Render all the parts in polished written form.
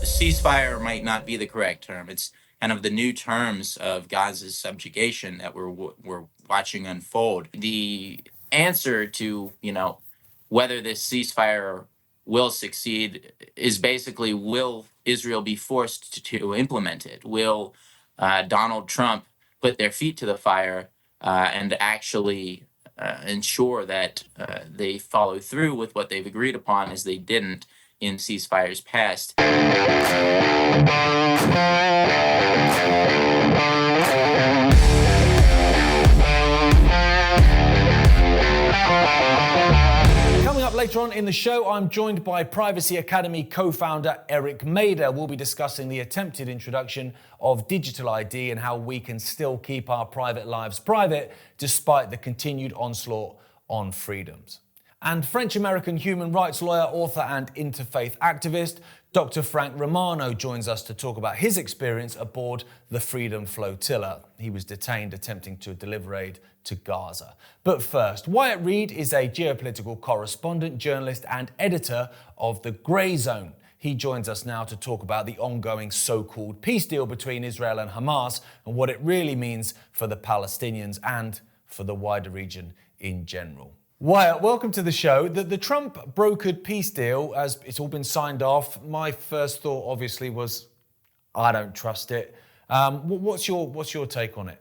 ceasefire might not be the correct term. It's kind of the new terms of Gaza's subjugation that we're watching unfold. The answer to whether this ceasefire will succeed is basically, will Israel be forced to implement it? Will Donald Trump put their feet to the fire and actually ensure that they follow through with what they've agreed upon, as they didn't in ceasefires past? Coming up later on in the show, I'm joined by Privacy Academy co-founder Eric Mader. We'll be discussing the attempted introduction of digital ID and how we can still keep our private lives private despite the continued onslaught on freedoms. And French-American human rights lawyer, author and interfaith activist Dr. Frank Romano joins us to talk about his experience aboard the Freedom Flotilla. He was detained attempting to deliver aid to Gaza. But first, Wyatt Reed is a geopolitical correspondent, journalist and editor of the Grayzone. He joins us now to talk about the ongoing so-called peace deal between Israel and Hamas and what it really means for the Palestinians and for the wider region in general. Wyatt, welcome to the show. The Trump brokered peace deal, as it's all been signed off, my first thought obviously was, I don't trust it. What's your take on it?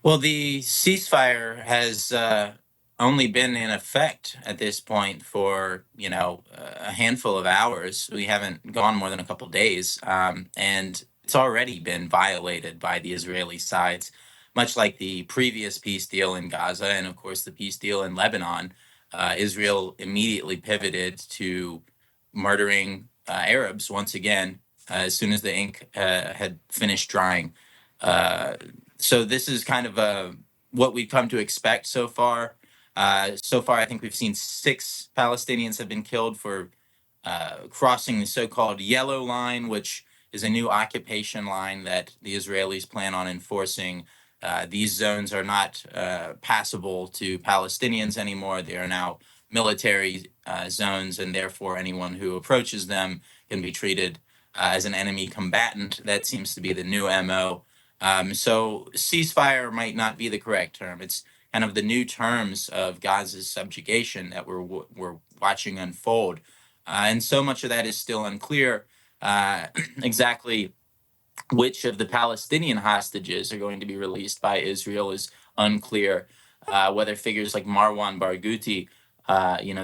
Well, the ceasefire has only been in effect at this point for a handful of hours. We haven't gone more than a couple days, and it's already been violated by the Israeli sides, much like the previous peace deal in Gaza and, of course, the peace deal in Lebanon. Israel immediately pivoted to murdering Arabs once again as soon as the ink had finished drying. So this is kind of what we've come to expect so far. I think we've seen 6 Palestinians have been killed for crossing the so-called yellow line, which is a new occupation line that the Israelis plan on enforcing. These zones are not passable to Palestinians anymore. They are now military zones, and therefore anyone who approaches them can be treated as an enemy combatant. That seems to be the new MO. So ceasefire might not be the correct term. It's kind of the new terms of Gaza's subjugation that we're watching unfold. And so much of that is still unclear. Exactly which of the Palestinian hostages are going to be released by Israel is unclear. Whether figures like Marwan Barghouti,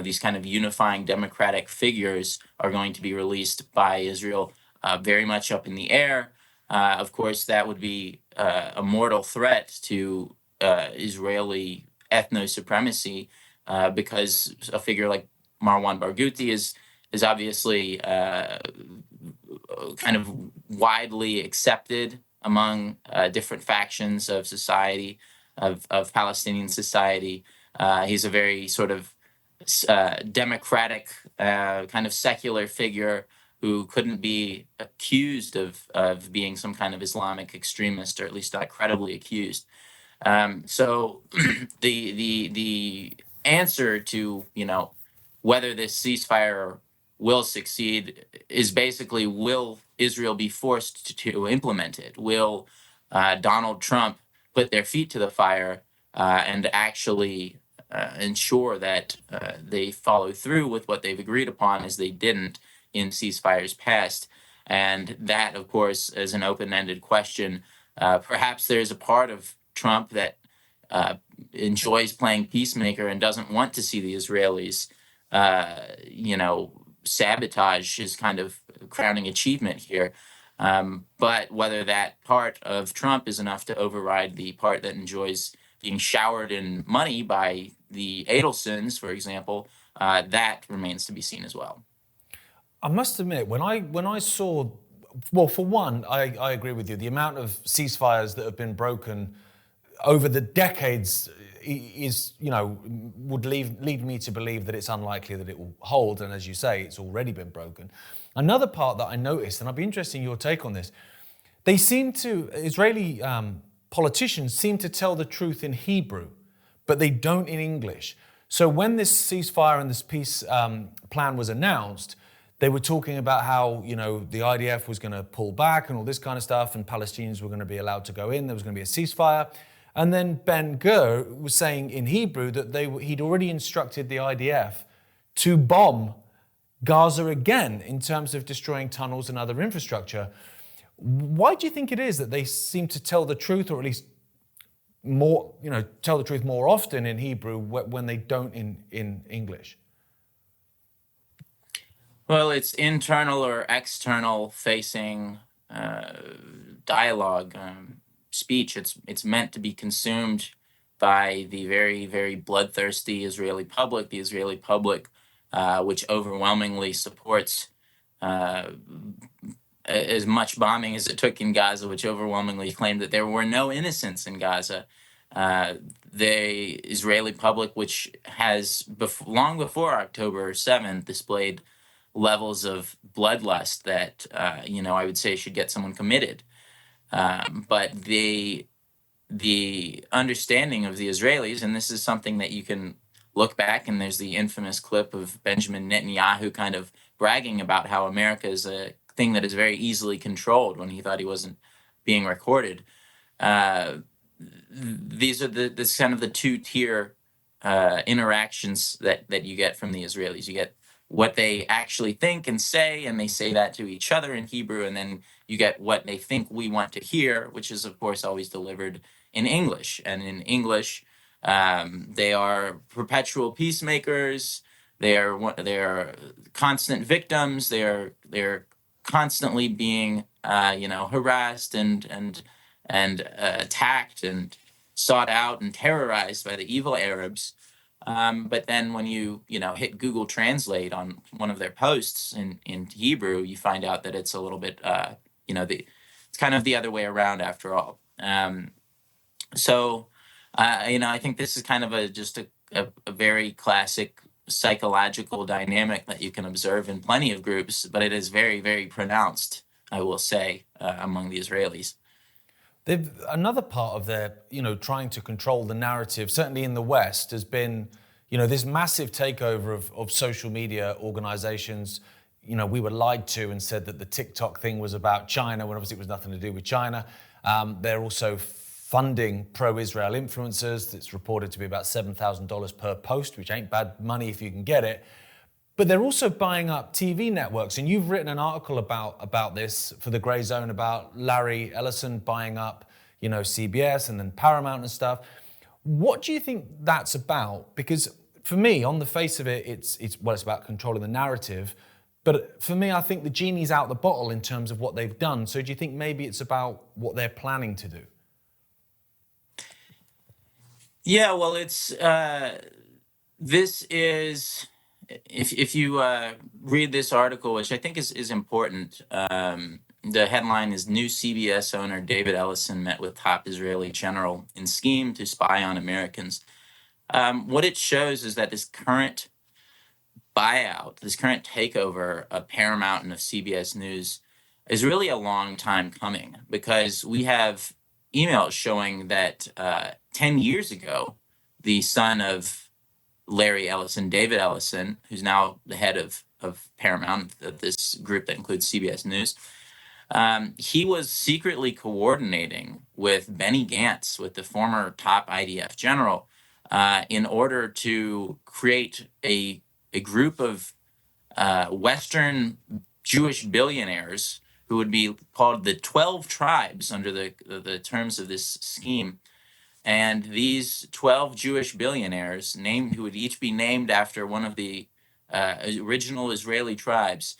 these kind of unifying democratic figures, are going to be released by Israel, very much up in the air. Of course, that would be a mortal threat to Israeli ethno-supremacy, because a figure like Marwan Barghouti is obviously kind of widely accepted among different factions of society, of Palestinian society. He's a very sort of democratic, kind of secular figure who couldn't be accused of being some kind of Islamic extremist, or at least not credibly accused. So the answer to whether this ceasefire will succeed is basically, will Israel be forced to implement it? Will Donald Trump put their feet to the fire and actually ensure that they follow through with what they've agreed upon, as they didn't in ceasefires past? And that, of course, is an open-ended question. Perhaps there's a part of Trump that enjoys playing peacemaker and doesn't want to see the Israelis, sabotage his kind of crowning achievement here. But whether that part of Trump is enough to override the part that enjoys being showered in money by the Adelsons, for example, that remains to be seen as well. I must admit, when I saw, well, for one, I agree with you. The amount of ceasefires that have been broken over the decades is, would lead me to believe that it's unlikely that it will hold. And as you say, it's already been broken. Another part that I noticed, and I'd be interested in your take on this, Israeli politicians seem to tell the truth in Hebrew, but they don't in English. So when this ceasefire and this peace plan was announced, They were talking about how, the IDF was going to pull back and all this kind of stuff, and Palestinians were going to be allowed to go in. There was going to be a ceasefire. And then Ben Gur was saying in Hebrew that he'd already instructed the IDF to bomb Gaza again in terms of destroying tunnels and other infrastructure. Why do you think it is that they seem to tell the truth, or at least tell the truth more often in Hebrew when they don't in English? Well, it's internal or external facing dialogue, speech. It's meant to be consumed by the very, very bloodthirsty Israeli public, which overwhelmingly supports as much bombing as it took in Gaza, which overwhelmingly claimed that there were no innocents in Gaza. The Israeli public, which has long before October 7th displayed levels of bloodlust that I would say should get someone committed. But the understanding of the Israelis, and this is something that you can look back, and there's the infamous clip of Benjamin Netanyahu kind of bragging about how America is a thing that is very easily controlled when he thought he wasn't being recorded. These are this kind of the two-tier interactions that you get from the Israelis. You get what they actually think and say, and they say that to each other in Hebrew, and then you get what they think we want to hear, which is, of course, always delivered in English. And in English, they are perpetual peacemakers. They are constant victims. They're constantly being harassed and attacked and sought out and terrorized by the evil Arabs. But then when you hit Google Translate on one of their posts in Hebrew, you find out that it's a little bit it's kind of the other way around after all. I think this is kind of just a very classic psychological dynamic that you can observe in plenty of groups, but it is very, very pronounced, I will say, among the Israelis. Another part of their, trying to control the narrative, certainly in the West, has been, this massive takeover of social media organizations. We were lied to and said that the TikTok thing was about China, when obviously it was nothing to do with China. They're also funding pro-Israel influencers. It's reported to be about $7,000 per post, which ain't bad money if you can get it. But they're also buying up TV networks, and you've written an article about this for the Grayzone about Larry Ellison buying up, CBS and then Paramount and stuff. What do you think that's about? Because for me, on the face of it, it's about controlling the narrative. But for me, I think the genie's out the bottle in terms of what they've done. So do you think maybe it's about what they're planning to do? Yeah, well, this is. If you read this article, which I think is important, the headline is New CBS owner David Ellison met with top Israeli general in scheme to spy on Americans. What it shows is that this current buyout, this current takeover of Paramount and of CBS News is really a long time coming, because we have emails showing that 10 years ago, the son of Larry Ellison, David Ellison, who's now the head of Paramount, of this group that includes CBS News, he was secretly coordinating with Benny Gantz, with the former top IDF general, in order to create a group of Western Jewish billionaires who would be called the 12 tribes under the terms of this scheme. And these 12 Jewish billionaires, who would each be named after one of the original Israeli tribes,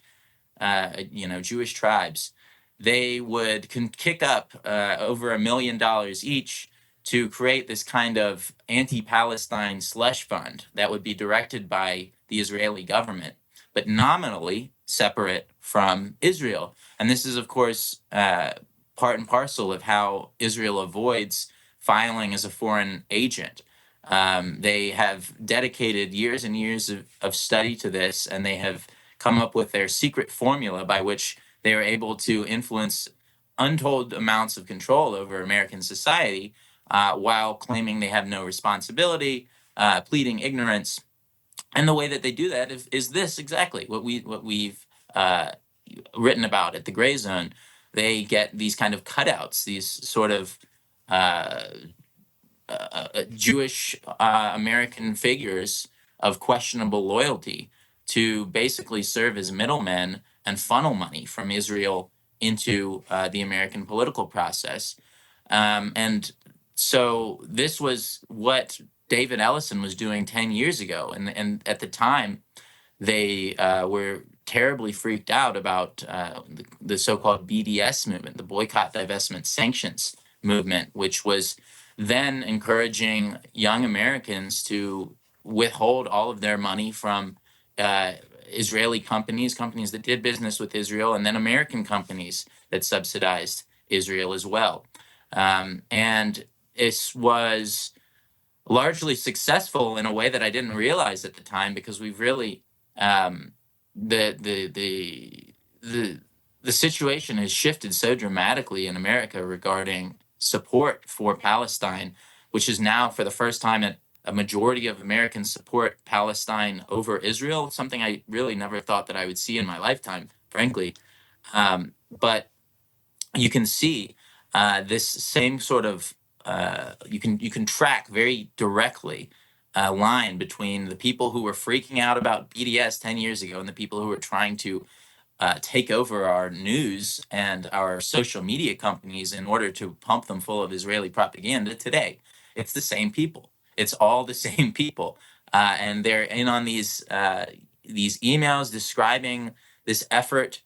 Jewish tribes, they would kick up over $1 million each to create this kind of anti-Palestine slush fund that would be directed by the Israeli government, but nominally separate from Israel. And this is, of course, part and parcel of how Israel avoids filing as a foreign agent. They have dedicated years and years of study to this, and they have come up with their secret formula by which they are able to influence untold amounts of control over American society, while claiming they have no responsibility, pleading ignorance. And the way that they do that is this exactly what we've written about at the Grayzone, they get these kind of cutouts, these sort of uh, Jewish American figures of questionable loyalty to basically serve as middlemen and funnel money from Israel into the American political process. And so this was what David Ellison was doing 10 years ago. And at the time, they were terribly freaked out about the so-called BDS movement, the boycott, divestment, sanctions movement, which was then encouraging young Americans to withhold all of their money from uh, Israeli companies, companies that did business with Israel, and then American companies that subsidized Israel as well. And this was largely successful in a way that I didn't realize at the time, because we've really um, the the situation has shifted so dramatically in America regarding support for Palestine, which is now for the first time a majority of Americans support Palestine over Israel, something I really never thought that I would see in my lifetime, frankly. But you can see this same sort of you can track very directly a line between the people who were freaking out about BDS 10 years ago and the people who were trying to take over our news and our social media companies in order to pump them full of Israeli propaganda today. It's the same people. It's all the same people, and they're in on these emails describing this effort,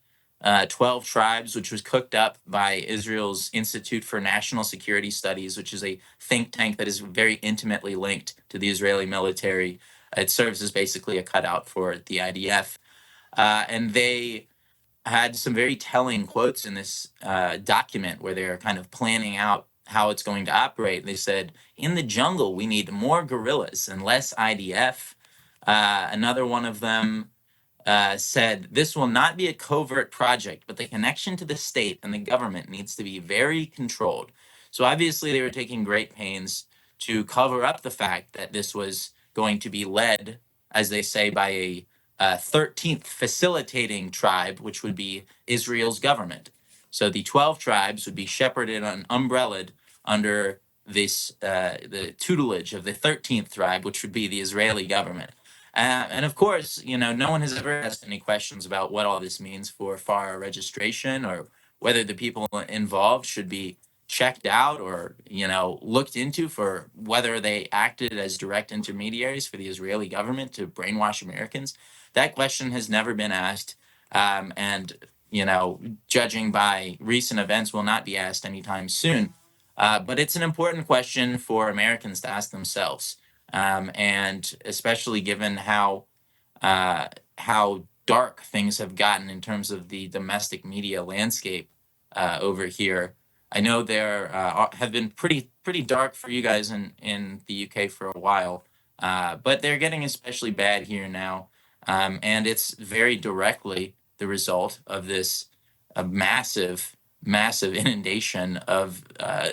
12 Tribes, which was cooked up by Israel's Institute for National Security Studies, which is a think tank that is very intimately linked to the Israeli military. It serves as basically a cutout for the IDF. And they had some very telling quotes in this document where they're kind of planning out how it's going to operate. They said, in the jungle, we need more guerrillas and less IDF. Another one of them said, this will not be a covert project, but the connection to the state and the government needs to be very controlled. So obviously, they were taking great pains to cover up the fact that this was going to be led, as they say, by a 13th facilitating tribe, which would be Israel's government. So the 12 tribes would be shepherded and umbrellaed under the tutelage of the 13th tribe, which would be the Israeli government. And of course, no one has ever asked any questions about what all this means for FAR registration, or whether the people involved should be checked out or, looked into for whether they acted as direct intermediaries for the Israeli government to brainwash Americans. That question has never been asked. And, judging by recent events, will not be asked anytime soon. But it's an important question for Americans to ask themselves. And especially given how dark things have gotten in terms of the domestic media landscape over here. I know there have been pretty dark for you guys in the UK for a while, but they're getting especially bad here now, and it's very directly the result of this massive inundation of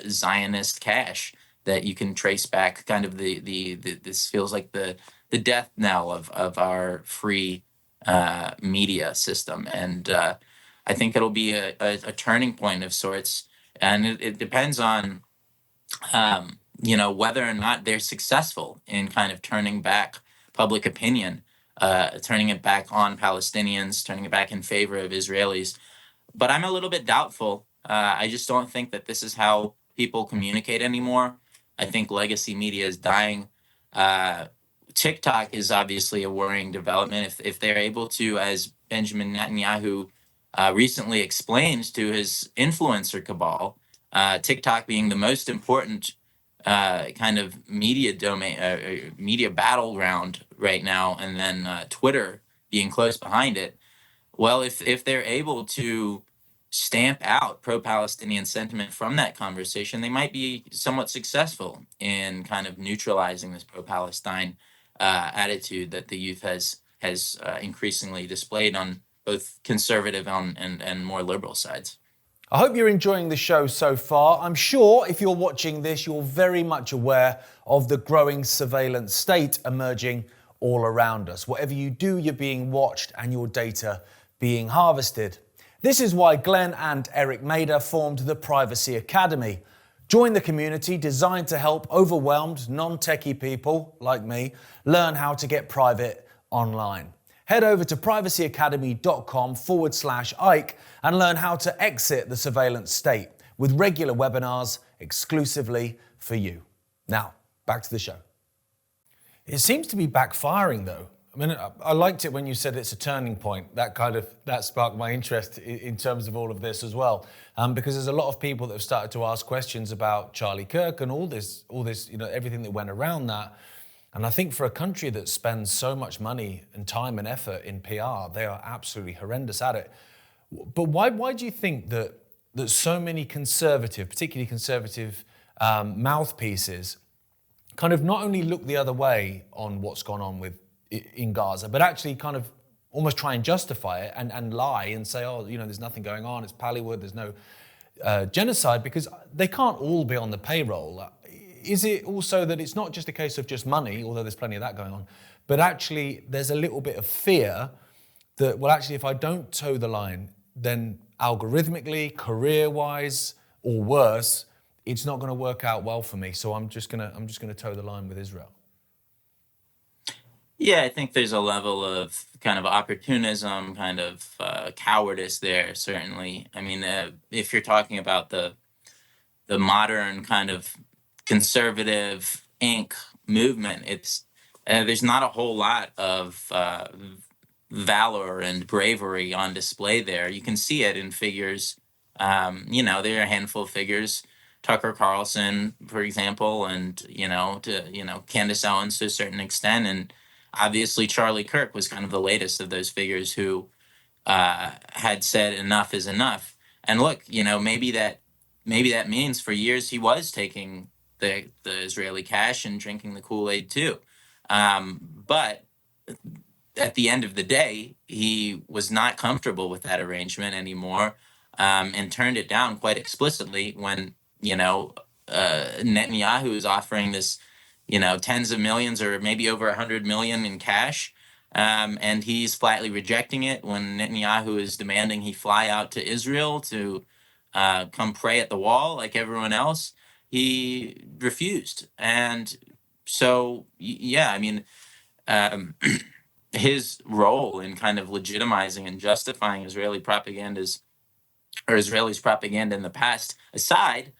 Zionist cash that you can trace back. Kind of the this feels like the death knell of our free media system, and I think it'll be a turning point of sorts, and it depends on whether or not they're successful in kind of turning back public opinion, turning it back on Palestinians, turning it back in favor of Israelis. But I'm a little bit doubtful. I just don't think that this is how people communicate anymore. I think legacy media is dying. Uh, TikTok is obviously a worrying development. If they're able to, as Benjamin Netanyahu recently explained to his influencer cabal, TikTok being the most important kind of media domain, media battleground right now, and then Twitter being close behind it. Well, if they're able to stamp out pro-Palestinian sentiment from that conversation, they might be somewhat successful in kind of neutralizing this pro-Palestine attitude that the youth has increasingly displayed on both conservative and more liberal sides. I hope you're enjoying the show so far. I'm sure if you're watching this, you're very much aware of the growing surveillance state emerging all around us. Whatever you do, you're being watched and your data being harvested. This is why Glenn and Eric Mader formed the Privacy Academy. Join the community designed to help overwhelmed, non-techie people like me learn how to get private online. Head over to privacyacademy.com/Ike and learn how to exit the surveillance state with regular webinars exclusively for you. Now, back to the show. It seems to be backfiring though. I mean, I liked it when you said it's a turning point. That sparked my interest in terms of all of this as well, because there's a lot of people that have started to ask questions about Charlie Kirk and all this, everything that went around that. And I think for a country that spends so much money and time and effort in PR, they are absolutely horrendous at it. But why do you think that so many particularly conservative mouthpieces kind of not only look the other way on what's gone on in Gaza, but actually kind of almost try and justify it and lie and say, there's nothing going on, it's Pallywood, there's no genocide, because they can't all be on the payroll. Is it also that it's not just a case of just money, although there's plenty of that going on, but actually there's a little bit of fear that, well, actually, if I don't toe the line, then algorithmically, career-wise, or worse, it's not going to work out well for me. So I'm just gonna toe the line with Israel. Yeah, I think there's a level of kind of opportunism, kind of cowardice there, certainly. I mean, if you're talking about the modern kind of conservative ink movement, it's there's not a whole lot of valor and bravery on display there. You can see it in figures. There are a handful of figures, Tucker Carlson, for example, and Candace Owens to a certain extent, and obviously Charlie Kirk was kind of the latest of those figures who had said enough is enough. And look, maybe that means for years he was taking the Israeli cash and drinking the Kool-Aid too. But at the end of the day, he was not comfortable with that arrangement anymore, and turned it down quite explicitly when Netanyahu is offering this, tens of millions or maybe over 100 million in cash, and he's flatly rejecting it when Netanyahu is demanding he fly out to Israel to come pray at the wall like everyone else. He refused, and so yeah, I mean. His role in kind of legitimizing and justifying Israeli propaganda's or Israelis' propaganda in the past aside,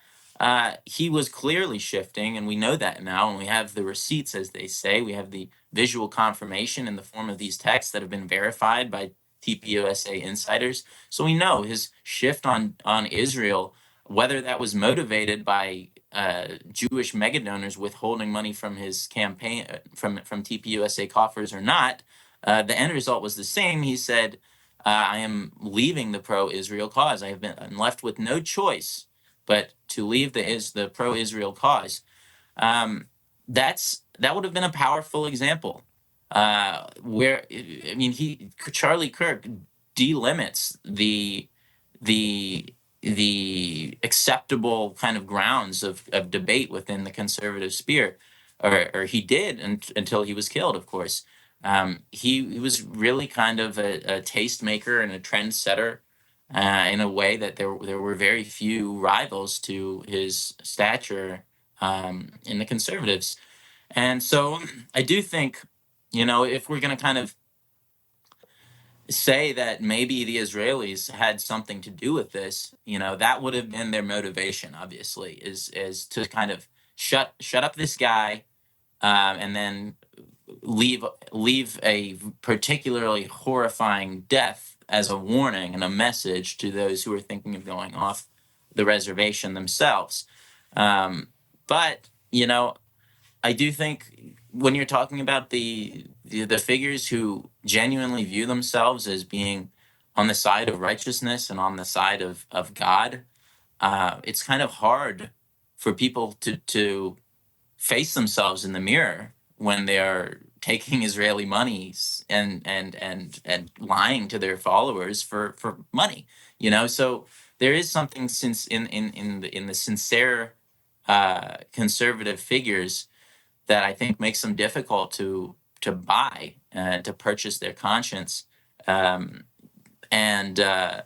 he was clearly shifting, and we know that now, and we have the receipts, as they say. We have the visual confirmation in the form of these texts that have been verified by TPUSA insiders. So we know his shift on Israel, whether that was motivated by Jewish megadonors withholding money from his campaign, from TPUSA coffers or not, the end result was the same. He said, I am leaving the pro-Israel cause. I have been left with no choice but to leave the pro-Israel cause. That would have been a powerful example. Where I mean, Charlie Kirk delimits the acceptable kind of grounds of debate within the conservative sphere, or he did until he was killed, of course. He was really kind of a tastemaker and a trendsetter, in a way that there were very few rivals to his stature in the conservatives. And so I do think, if we're going to kind of say that maybe the Israelis had something to do with this, that would have been their motivation, obviously, is to kind of shut up this guy, and then leave a particularly horrifying death as a warning and a message to those who are thinking of going off the reservation themselves. But I do think when you're talking about the figures who genuinely view themselves as being on the side of righteousness and on the side of God, it's kind of hard for people to face themselves in the mirror when they are taking Israeli monies and lying to their followers for money. So there is something since in the sincere conservative figures that I think makes them difficult to buy, to purchase their conscience. And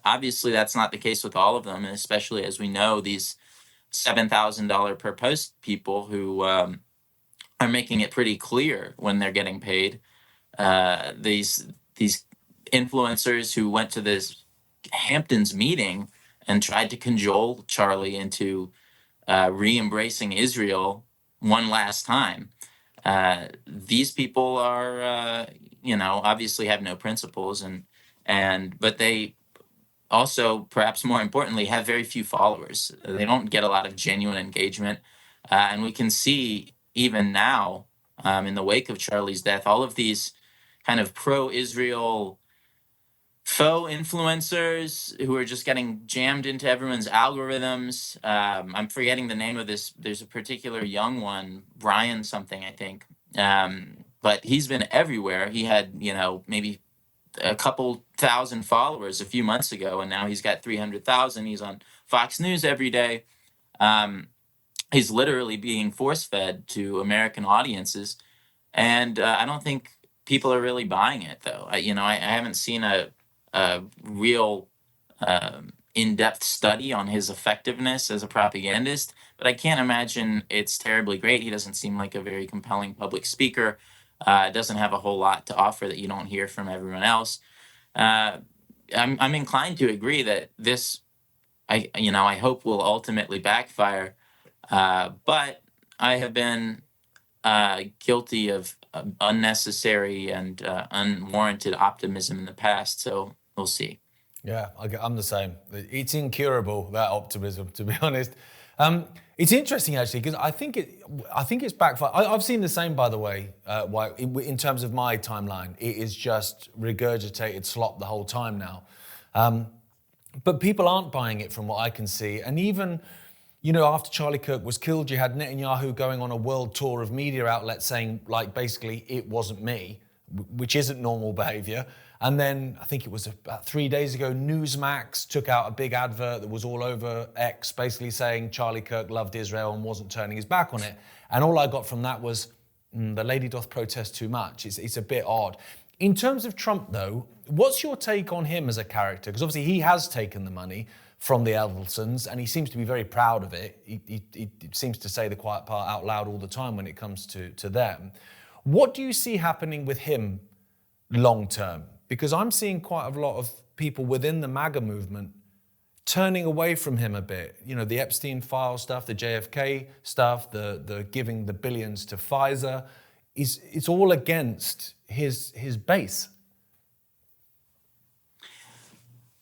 obviously, that's not the case with all of them, and especially as we know, these $7,000 per post people who are making it pretty clear when they're getting paid. These influencers who went to this Hamptons meeting and tried to cajole Charlie into re-embracing Israel one last time. These people are, obviously have no principles, but they also, perhaps more importantly, have very few followers. They don't get a lot of genuine engagement, and we can see even now, in the wake of Charlie's death, all of these kind of pro-Israel faux influencers who are just getting jammed into everyone's algorithms. I'm forgetting the name of this. There's a particular young one, Brian something, I think. But he's been everywhere. He had, maybe a couple thousand followers a few months ago, and now he's got 300,000. He's on Fox News every day. He's literally being force fed to American audiences, and I don't think people are really buying it, though. I haven't seen a real in-depth study on his effectiveness as a propagandist, but I can't imagine it's terribly great. He doesn't seem like a very compelling public speaker. Doesn't have a whole lot to offer that you don't hear from everyone else. Uh, I'm inclined to agree that this, I hope, will ultimately backfire. But I have been guilty of unnecessary and unwarranted optimism in the past, so we'll see. Yeah, I'm the same. It's incurable, that optimism, to be honest. It's interesting actually because I think it's backfired. I've seen the same, by the way. In terms of my timeline, it is just regurgitated slop the whole time now. But people aren't buying it, from what I can see. And even, after Charlie Kirk was killed, you had Netanyahu going on a world tour of media outlets saying, like, basically, it wasn't me, which isn't normal behavior. And then I think it was about 3 days ago, Newsmax took out a big advert that was all over X, basically saying Charlie Kirk loved Israel and wasn't turning his back on it. And all I got from that was, the lady doth protest too much. It's a bit odd. In terms of Trump, though, what's your take on him as a character? Because obviously he has taken the money from the Evelsons, and he seems to be very proud of it. He seems to say the quiet part out loud all the time when it comes to them. What do you see happening with him long term? Because I'm seeing quite a lot of people within the MAGA movement turning away from him a bit. The Epstein file stuff, the JFK stuff, the giving the billions to Pfizer. It's all against his base.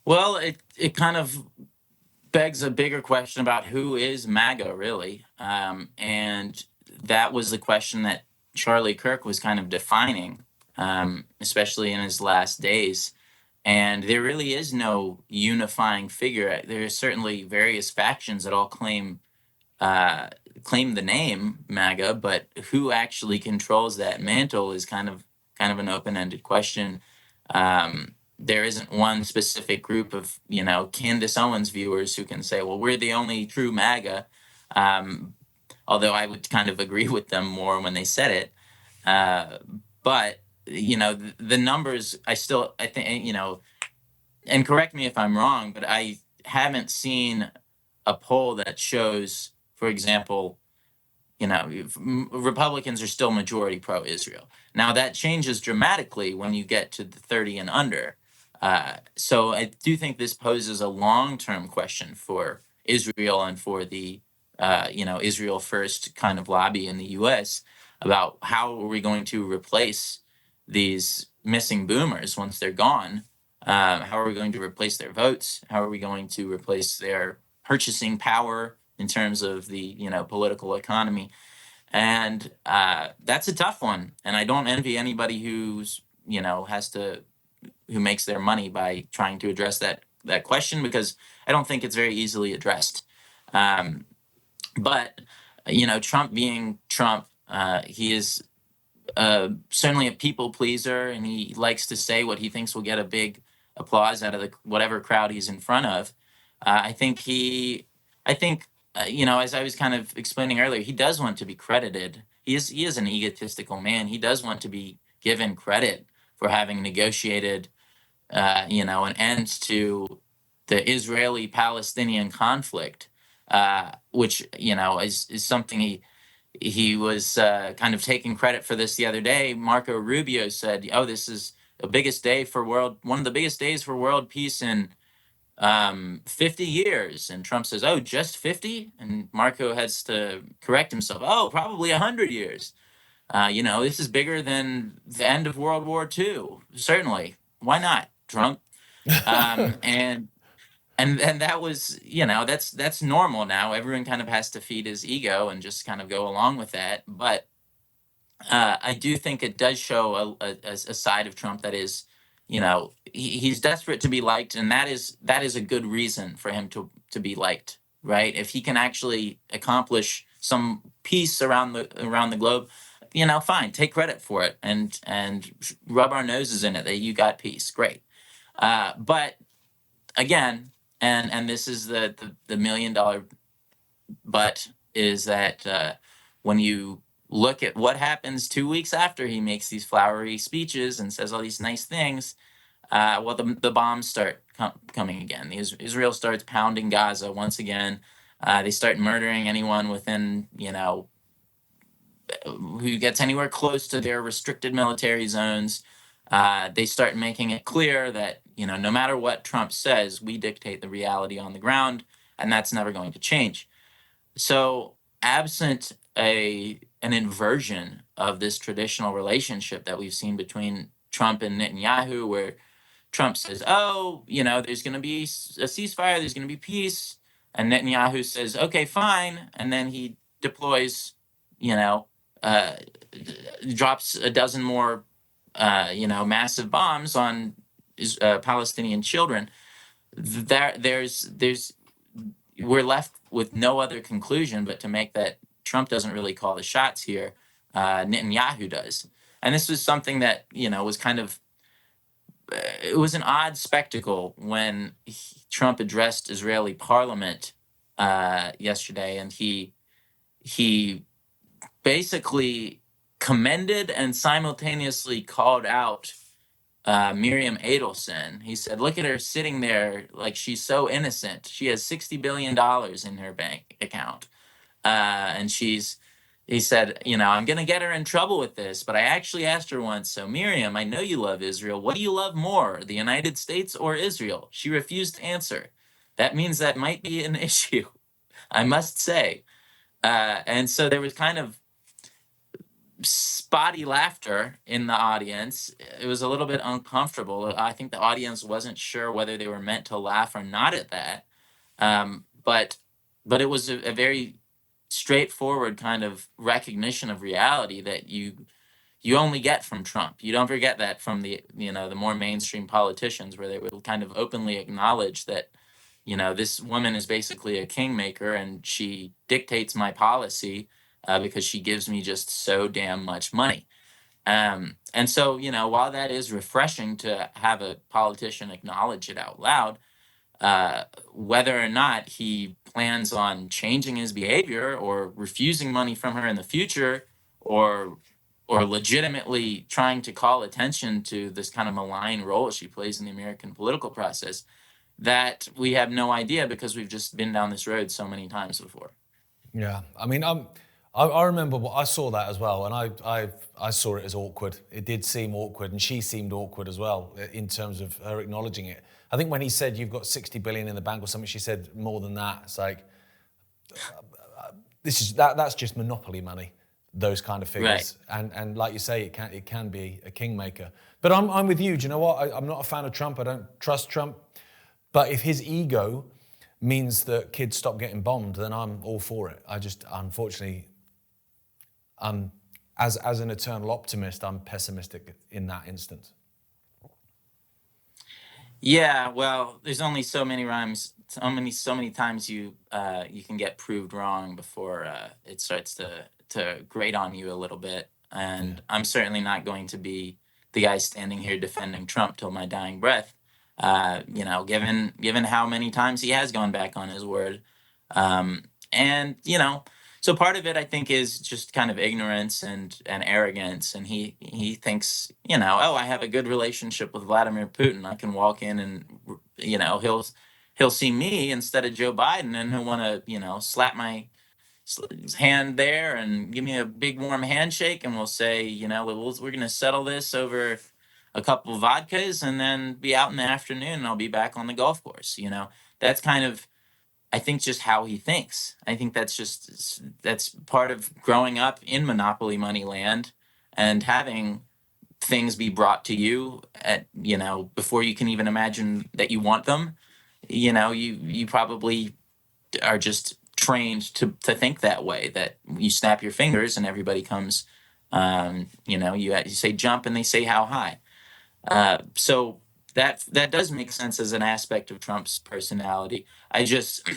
Well, it kind of begs a bigger question about who is MAGA, really. And that was the question that Charlie Kirk was kind of defining, especially in his last days. And there really is no unifying figure. There are certainly various factions that all claim the name MAGA, but who actually controls that mantle is kind of an open-ended question. There isn't one specific group of, Candace Owens viewers who can say, well, we're the only true MAGA. Although I would kind of agree with them more when they said it. But, the numbers, I think, and correct me if I'm wrong, but I haven't seen a poll that shows, for example, Republicans are still majority pro-Israel. Now, that changes dramatically when you get to the 30 and under. So I do think this poses a long-term question for Israel and for the, Israel first kind of lobby in the U.S. about how are we going to replace these missing boomers once they're gone? How are we going to replace their votes? How are we going to replace their purchasing power in terms of the, political economy? And that's a tough one. And I don't envy anybody who's, who makes their money by trying to address that question, because I don't think it's very easily addressed. But, Trump being Trump, he is certainly a people pleaser, and he likes to say what he thinks will get a big applause out of whatever crowd he's in front of. I think, as I was kind of explaining earlier, he does want to be credited. He is an egotistical man. He does want to be given credit for having negotiated an end to the Israeli-Palestinian conflict, which is something he was kind of taking credit for this the other day. Marco Rubio said, "Oh, this is one of the biggest days for world peace in 50 years." And Trump says, "Oh, just 50?" And Marco has to correct himself. "Oh, probably 100 years. This is bigger than the end of World War II. Certainly. Why not, Trump?" And that was, that's normal now. Everyone kind of has to feed his ego and just kind of go along with that. But I do think it does show a side of Trump that is, he's desperate to be liked, and that is a good reason for him to be liked, right? If he can actually accomplish some peace around the globe, fine, take credit for it and rub our noses in it that you got peace, great. But again, and this is the $1 million but, is that when you look at what happens 2 weeks after he makes these flowery speeches and says all these nice things, well, the bombs start coming again. Israel starts pounding Gaza once again. They start murdering anyone within, who gets anywhere close to their restricted military zones. They start making it clear that, no matter what Trump says, we dictate the reality on the ground, and that's never going to change. So, absent an inversion of this traditional relationship that we've seen between Trump and Netanyahu, where Trump says, "Oh, there's going to be a ceasefire, there's going to be peace," and Netanyahu says, "Okay, fine," and then he deploys, you know, uh, drops a dozen more, massive bombs on Palestinian children. There's we're left with no other conclusion but to make that Trump doesn't really call the shots here. Netanyahu does, and this was something that was kind of it was an odd spectacle when Trump addressed Israeli parliament yesterday, and he basically commended and simultaneously called out Miriam Adelson. He said, "Look at her sitting there like she's so innocent. She has $60 billion in her bank account, and she's." He said, "I'm going to get her in trouble with this, but I actually asked her once, so Miriam, I know you love Israel. What do you love more, the United States or Israel?" She refused to answer. That means that might be an issue, I must say. And so there was kind of spotty laughter in the audience. It was a little bit uncomfortable. I think the audience wasn't sure whether they were meant to laugh or not at that. But it was a very straightforward kind of recognition of reality that you only get from Trump. You don't forget that from the more mainstream politicians, where they would kind of openly acknowledge that this woman is basically a kingmaker and she dictates my policy because she gives me just so damn much money. And so, while that is refreshing to have a politician acknowledge it out loud, whether or not he plans on changing his behavior or refusing money from her in the future, or legitimately trying to call attention to this kind of malign role she plays in the American political process, that we have no idea because we've just been down this road so many times before. Yeah, I mean, I remember I saw that as well, and I saw it as awkward. It did seem awkward, and she seemed awkward as well in terms of her acknowledging it. I think when he said you've got 60 billion in the bank or something, she said more than that. It's like that's just monopoly money, those kind of figures. Right. And like you say, it can be a kingmaker. But I'm with you. Do you know what? I'm not a fan of Trump. I don't trust Trump. But if his ego means that kids stop getting bombed, then I'm all for it. I just, unfortunately, as an eternal optimist, I'm pessimistic in that instance. Yeah, well, there's only so many times you can get proved wrong before it starts to grate on you a little bit. And Yeah. I'm certainly not going to be the guy standing here defending Trump till my dying breath. Given how many times he has gone back on his word, and So part of it, I think, is just kind of ignorance and arrogance, and he thinks, oh, I have a good relationship with Vladimir Putin. I can walk in and he'll see me instead of Joe Biden, and he'll want to slap my his hand there and give me a big warm handshake, and we'll say, we're going to settle this over a couple of vodkas, and then be out in the afternoon, and I'll be back on the golf course. That's kind of, I think, just how he thinks. I think that's part of growing up in monopoly money land and having things be brought to you at before you can even imagine that you want them. You probably are just trained to think that way, that you snap your fingers and everybody comes. You say jump and they say how high. So that does make sense as an aspect of Trump's personality. I just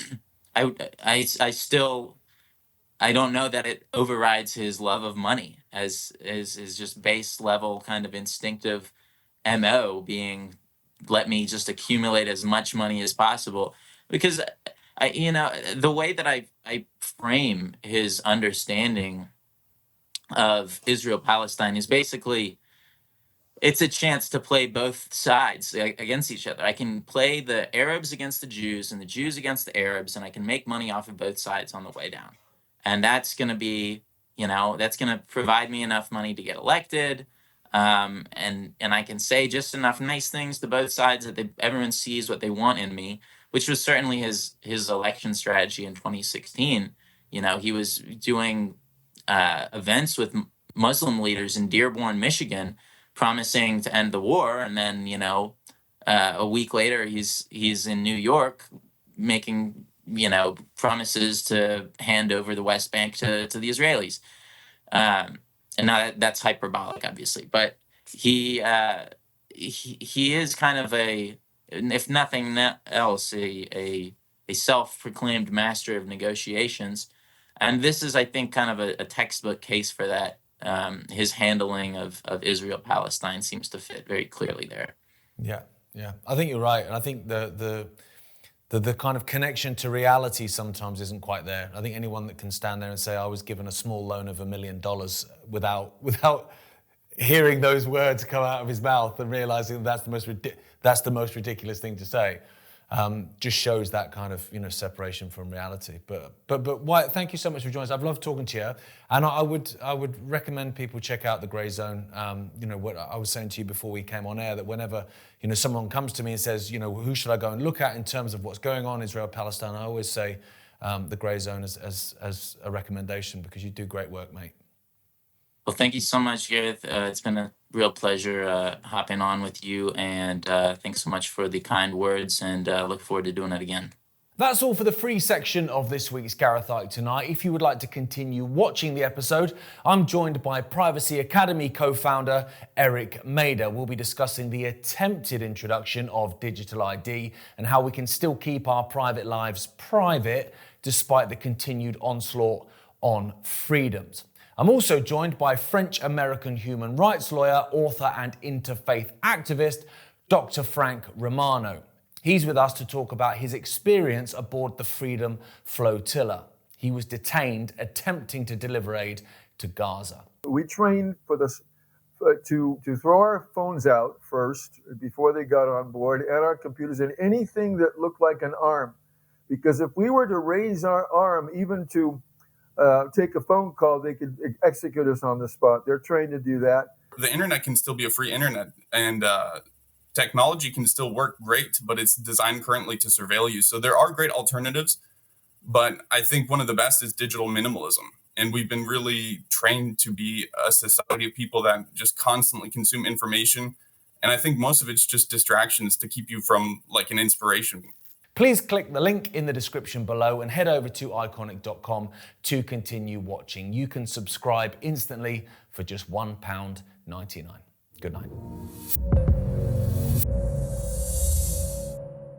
I still, I don't know that it overrides his love of money as is just base level kind of instinctive MO being, let me just accumulate as much money as possible. Because the way that I frame his understanding of Israel Palestine is basically, it's a chance to play both sides against each other. I can play the Arabs against the Jews and the Jews against the Arabs, and I can make money off of both sides on the way down. And that's going to be, that's going to provide me enough money to get elected. And I can say just enough nice things to both sides that everyone sees what they want in me, which was certainly his election strategy in 2016. He was doing events with Muslim leaders in Dearborn, Michigan, promising to end the war, and then a week later he's in New York making promises to hand over the West Bank to the Israelis. And now that's hyperbolic, obviously, but he is kind of a, if nothing else, a self-proclaimed master of negotiations, and this is, I think, kind of a textbook case for that. His handling of Israel Palestine seems to fit very clearly there. Yeah, I think you're right, and I think the kind of connection to reality sometimes isn't quite there. I think anyone that can stand there and say, I was given a small loan of $1 million without hearing those words come out of his mouth and realizing that's the most ridiculous thing to say, just shows that kind of separation from reality. But Wyatt, thank you so much for joining us. I've loved talking to you, and I would recommend people check out the Grayzone. What I was saying to you before we came on air, that whenever someone comes to me and says, who should I go and look at in terms of what's going on Israel Palestine, I always say the Grayzone as a recommendation, because you do great work, mate. Well, thank you so much, Gareth. It's been a real pleasure hopping on with you, and thanks so much for the kind words, and look forward to doing it again. That's all for the free section of this week's Gareth Icke Tonight. If you would like to continue watching the episode, I'm joined by Privacy Academy co-founder Eric Mader. We'll be discussing the attempted introduction of digital ID and how we can still keep our private lives private despite the continued onslaught on freedoms. I'm also joined by French-American human rights lawyer, author and interfaith activist, Dr. Frank Romano. He's with us to talk about his experience aboard the Freedom Flotilla. He was detained attempting to deliver aid to Gaza. We trained for this to throw our phones out first before they got on board, and our computers, and anything that looked like an arm. Because if we were to raise our arm even to take a phone call, they could execute us on the spot. They're trained to do that. The internet can still be a free internet, and technology can still work great, but it's designed currently to surveil you. So there are great alternatives, but I think one of the best is digital minimalism. And we've been really trained to be a society of people that just constantly consume information. And I think most of it's just distractions to keep you from like an inspiration. Please click the link in the description below and head over to Ickonic.com to continue watching. You can subscribe instantly for just £1.99. Good night.